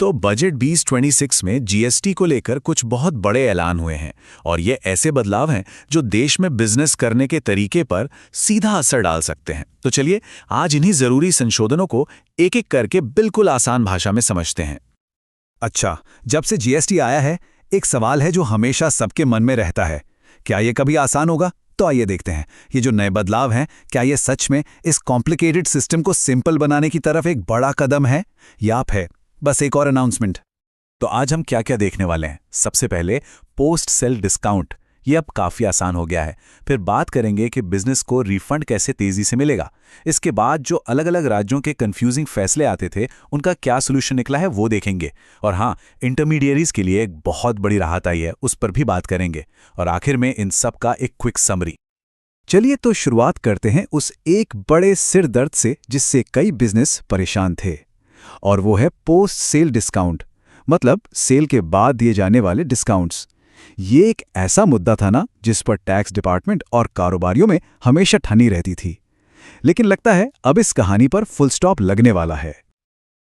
तो बजट 2026 में जीएसटी को लेकर कुछ बहुत बड़े ऐलान हुए हैं और ये ऐसे बदलाव हैं जो देश में बिजनेस करने के तरीके पर सीधा असर डाल सकते हैं। तो चलिए आज इन्हीं जरूरी संशोधनों को एक एक करके बिल्कुल आसान भाषा में समझते हैं। अच्छा, जब से जीएसटी आया है, एक सवाल है जो हमेशा सबके मन में रहता है। क्या ये कभी आसान होगा? तो आइए देखते हैं, ये जो नए बदलाव हैं, क्या ये सच में इस कॉम्प्लिकेटेड सिस्टम को सिंपल बनाने की तरफ एक बड़ा कदम है या है बस एक और अनाउंसमेंट? तो आज हम क्या क्या देखने वाले हैं। सबसे पहले पोस्ट सेल डिस्काउंट, ये अब काफ़ी आसान हो गया है। फिर बात करेंगे कि बिजनेस को रिफंड कैसे तेज़ी से मिलेगा। इसके बाद जो अलग अलग राज्यों के कंफ्यूजिंग फैसले आते थे उनका क्या सोल्यूशन निकला है वो देखेंगे। और हाँ, इंटरमीडिएरीज के लिए एक बहुत बड़ी राहत आई है, उस पर भी बात करेंगे। और आखिर में इन सब का एक क्विक समरी। चलिए तो शुरुआत करते हैं उस एक बड़े सिर दर्द से जिससे कई बिजनेस परेशान थे, और वो है पोस्ट सेल डिस्काउंट, मतलब सेल के बाद दिए जाने वाले डिस्काउंट्स। ये एक ऐसा मुद्दा था ना जिस पर टैक्स डिपार्टमेंट और कारोबारियों में हमेशा ठनी रहती थी, लेकिन लगता है अब इस कहानी पर फुल स्टॉप लगने वाला है।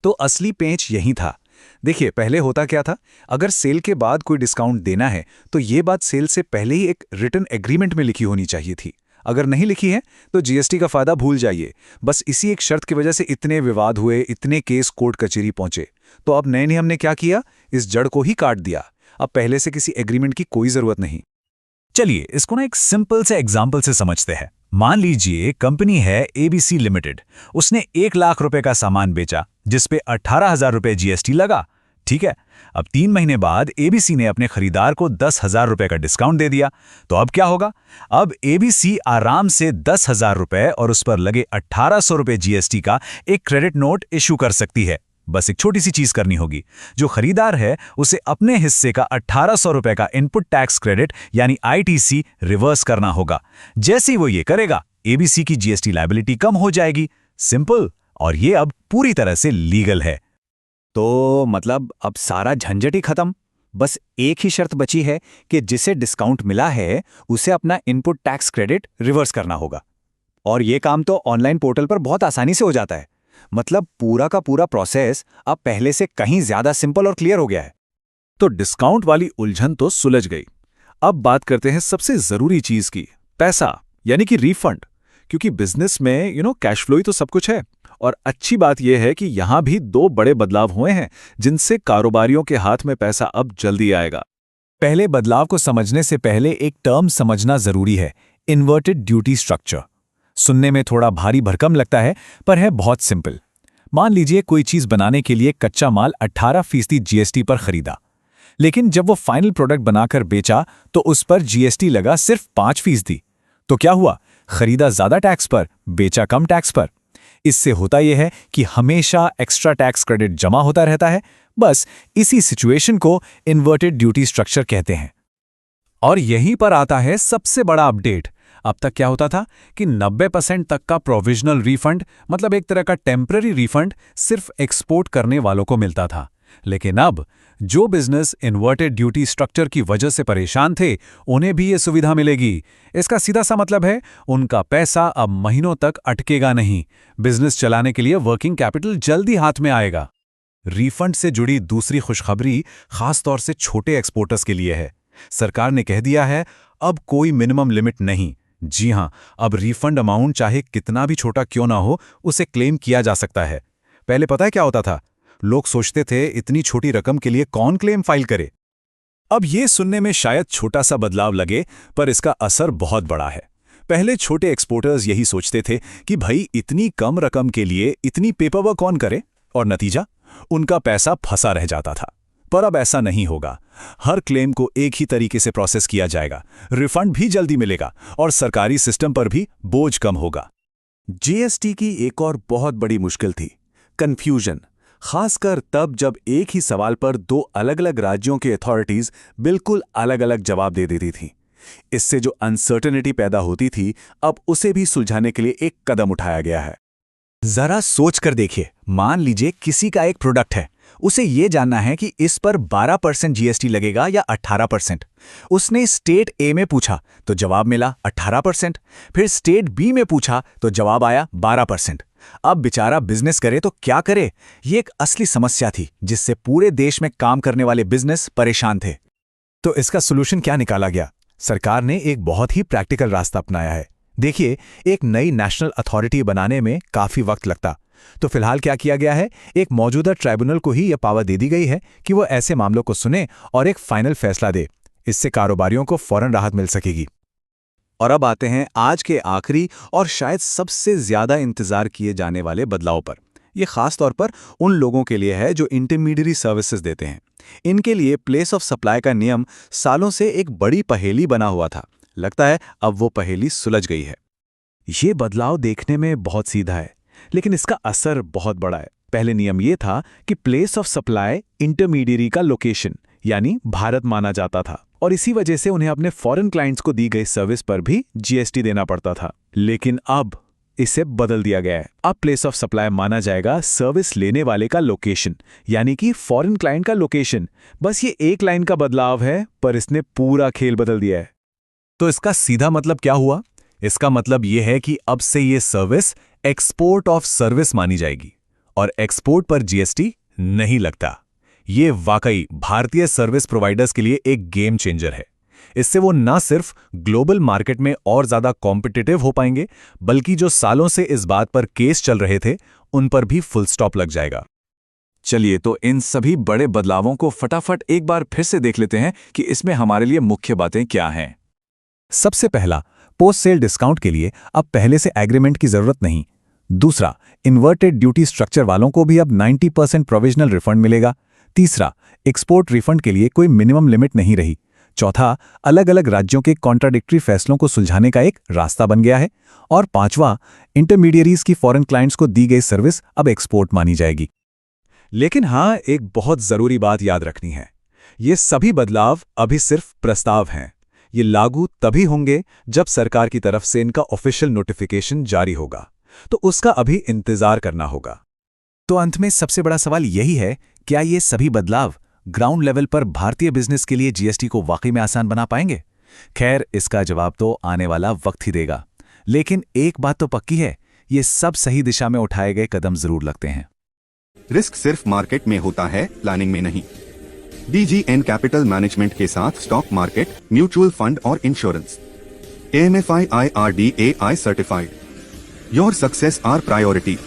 तो असली पेंच यही था। देखिए, पहले होता क्या था, अगर सेल के बाद कोई डिस्काउंट देना है तो ये बात सेल से पहले ही एक रिटन एग्रीमेंट में लिखी होनी चाहिए थी। अगर नहीं लिखी है तो जीएसटी का फायदा भूल जाइए। बस इसी एक शर्त की वजह से इतने विवाद हुए, इतने केस कोर्ट कचहरी पहुंचे। तो अब नए नियम ने क्या किया, इस जड़ को ही काट दिया। अब पहले से किसी एग्रीमेंट की कोई जरूरत नहीं। चलिए इसको ना एक सिंपल से एग्जाम्पल से समझते हैं। मान लीजिए कंपनी है एबीसी लिमिटेड, उसने 1 लाख रुपए का सामान बेचा जिसपे 18,000 रुपए जीएसटी लगा। ठीक है, अब 3 महीने बाद एबीसी ने अपने खरीदार को 10,000 रुपए का डिस्काउंट दे दिया। तो अब क्या होगा, अब एबीसी आराम से 10,000 रुपए और उस पर लगे 1,800 रुपए जीएसटी का एक क्रेडिट नोट इशू कर सकती है। बस एक छोटी सी चीज करनी होगी, जो खरीदार है उसे अपने हिस्से का 1,800 रुपए का इनपुट टैक्स क्रेडिट यानी आईटीसी रिवर्स करना होगा। जैसे ही वो ये करेगा, एबीसी की जीएसटी लायबिलिटी कम हो जाएगी। सिंपल, और ये अब पूरी तरह से लीगल है। तो मतलब अब सारा झंझट ही खत्म। बस एक ही शर्त बची है कि जिसे डिस्काउंट मिला है उसे अपना इनपुट टैक्स क्रेडिट रिवर्स करना होगा। और ये काम तो ऑनलाइन पोर्टल पर बहुत आसानी से हो जाता है। मतलब पूरा का पूरा प्रोसेस अब पहले से कहीं ज्यादा सिंपल और क्लियर हो गया है। तो डिस्काउंट वाली उलझन तो सुलझ गई। अब बात करते हैं सबसे जरूरी चीज की, पैसा यानी कि रिफंड। क्योंकि बिजनेस में कैश फ्लो ही तो सब कुछ है। और अच्छी बात यह है कि यहां भी 2 बड़े बदलाव हुए हैं जिनसे कारोबारियों के हाथ में पैसा अब जल्दी आएगा। पहले बदलाव को समझने से पहले एक टर्म समझना जरूरी है, इन्वर्टेड ड्यूटी स्ट्रक्चर। सुनने में थोड़ा भारी भरकम लगता है पर है बहुत सिंपल। मान लीजिए कोई चीज बनाने के लिए कच्चा माल 18% जीएसटी पर खरीदा, लेकिन जब वो फाइनल प्रोडक्ट बनाकर बेचा तो उस पर जीएसटी लगा सिर्फ 5%। तो क्या हुआ, खरीदा ज्यादा टैक्स पर, बेचा कम टैक्स पर। इससे होता यह है कि हमेशा एक्स्ट्रा टैक्स क्रेडिट जमा होता रहता है। बस इसी सिचुएशन को इन्वर्टेड ड्यूटी स्ट्रक्चर कहते हैं। और यहीं पर आता है सबसे बड़ा अपडेट। अब तक क्या होता था कि 90% तक का प्रोविजनल रिफंड, मतलब एक तरह का टेम्पररी रिफंड, सिर्फ एक्सपोर्ट करने वालों को मिलता था। लेकिन अब जो बिजनेस इन्वर्टेड ड्यूटी स्ट्रक्चर की वजह से परेशान थे, उन्हें भी ये सुविधा मिलेगी। इसका सीधा सा मतलब है उनका पैसा अब महीनों तक अटकेगा नहीं। बिजनेस चलाने के लिए वर्किंग कैपिटल जल्दी हाथ में आएगा। रिफंड से जुड़ी दूसरी खुशखबरी खासतौर से छोटे एक्सपोर्टर्स के लिए है। सरकार ने कह दिया है अब कोई मिनिमम लिमिट नहीं। जी हां, अब रिफंड अमाउंट चाहे कितना भी छोटा क्यों ना हो, उसे क्लेम किया जा सकता है। पहले पता है क्या होता था, लोग सोचते थे इतनी छोटी रकम के लिए कौन क्लेम फाइल करे। अब ये सुनने में शायद छोटा सा बदलाव लगे, पर इसका असर बहुत बड़ा है। पहले छोटे एक्सपोर्टर्स यही सोचते थे कि भाई इतनी कम रकम के लिए इतनी पेपरवर्क कौन करे, और नतीजा उनका पैसा फंसा रह जाता था। पर अब ऐसा नहीं होगा। हर क्लेम को एक ही तरीके से प्रोसेस किया जाएगा, रिफंड भी जल्दी मिलेगा और सरकारी सिस्टम पर भी बोझ कम होगा। जीएसटी की एक और बहुत बड़ी मुश्किल थी, कंफ्यूजन। खासकर तब जब एक ही सवाल पर 2 अलग-अलग राज्यों की अथॉरिटीज बिल्कुल अलग-अलग जवाब दे देती थीं। इससे जो अनसर्टेनिटी पैदा होती थी, अब उसे भी सुलझाने के लिए एक कदम उठाया गया है। जरा सोच कर देखिए, मान लीजिए किसी का एक प्रोडक्ट है, उसे ये जानना है कि इस पर 12% जीएसटी लगेगा या 18%। उसने स्टेट ए में पूछा तो जवाब मिला 18%, फिर स्टेट बी में पूछा तो जवाब आया 12%। अब बेचारा बिजनेस करे तो क्या करे, ये एक असली समस्या थी जिससे पूरे देश में काम करने वाले बिजनेस परेशान थे। तो इसका सोल्यूशन क्या निकाला गया? सरकार ने एक बहुत ही प्रैक्टिकल रास्ता अपनाया है। देखिए, एक नई नेशनल अथॉरिटी बनाने में काफी वक्त लगता, तो फिलहाल क्या किया गया है, एक मौजूदा ट्राइब्यूनल को ही यह पावर दे दी गई है कि वो ऐसे मामलों को सुने और एक फाइनल फैसला दे। इससे कारोबारियों को फौरन राहत मिल सकेगी। और अब आते हैं आज के आखिरी और शायद सबसे ज्यादा इंतजार किए जाने वाले बदलाव पर। यह खास तौर पर उन लोगों के लिए है जो इंटरमीडियरी सर्विसेज देते हैं। इनके लिए प्लेस ऑफ सप्लाई का नियम सालों से एक बड़ी पहेली बना हुआ था। लगता है अब वो पहेली सुलझ गई है। ये बदलाव देखने में बहुत सीधा है, लेकिन इसका असर बहुत बड़ा है। पहले नियम ये था कि प्लेस ऑफ सप्लाई इंटरमीडियरी का लोकेशन यानी भारत माना जाता था, और इसी वजह से उन्हें अपने फॉरेन क्लाइंट्स को दी गई सर्विस पर भी जीएसटी देना पड़ता था। लेकिन अब इसे बदल दिया गया है। अब प्लेस ऑफ सप्लाई माना जाएगा सर्विस लेने वाले का लोकेशन, यानी कि फॉरेन क्लाइंट का लोकेशन। बस ये एक लाइन का बदलाव है, पर इसने पूरा खेल बदल दिया है। तो इसका सीधा मतलब क्या हुआ? इसका मतलब यह है कि अब से ये सर्विस एक्सपोर्ट ऑफ सर्विस मानी जाएगी और एक्सपोर्ट पर जीएसटी नहीं लगता। ये वाकई भारतीय सर्विस प्रोवाइडर्स के लिए एक गेम चेंजर है। इससे वो ना सिर्फ ग्लोबल मार्केट में और ज्यादा कॉम्पिटिटिव हो पाएंगे, बल्कि जो सालों से इस बात पर केस चल रहे थे उन पर भी फुल स्टॉप लग जाएगा। चलिए, तो इन सभी बड़े बदलावों को फटाफट एक बार फिर से देख लेते हैं कि इसमें हमारे लिए मुख्य बातें क्या हैं। सबसे पहला, पोस्ट सेल डिस्काउंट के लिए अब पहले से एग्रीमेंट की जरूरत नहीं। दूसरा, इन्वर्टेड ड्यूटी स्ट्रक्चर वालों को भी अब 90% प्रोविजनल रिफंड मिलेगा। तीसरा, एक्सपोर्ट रिफंड के लिए कोई मिनिमम लिमिट नहीं रही। चौथा, अलग अलग राज्यों के कॉन्ट्राडिक्टरी फैसलों को सुलझाने का एक रास्ता बन गया है। और पांचवा, इंटरमीडियरीज की फॉरेन क्लाइंट्स को दी गई सर्विस अब एक्सपोर्ट मानी जाएगी। लेकिन हाँ, एक बहुत जरूरी बात याद रखनी है, ये सभी बदलाव अभी सिर्फ प्रस्ताव हैं। ये लागू तभी होंगे जब सरकार की तरफ से इनका ऑफिशियल नोटिफिकेशन जारी होगा, तो उसका अभी इंतजार करना होगा। तो अंत में सबसे बड़ा सवाल यही है, क्या ये सभी बदलाव ग्राउंड लेवल पर भारतीय बिजनेस के लिए जीएसटी को वाकई में आसान बना पाएंगे? खैर, इसका जवाब तो आने वाला वक्त ही देगा। लेकिन एक बात तो पक्की है, ये सब सही दिशा में उठाए गए कदम जरूर लगते हैं। रिस्क सिर्फ मार्केट में होता है, प्लानिंग में नहीं। DGN कैपिटल मैनेजमेंट के साथ स्टॉक मार्केट, म्यूचुअल फंड और insurance. AMFI IRDAI certified. Your success our priority.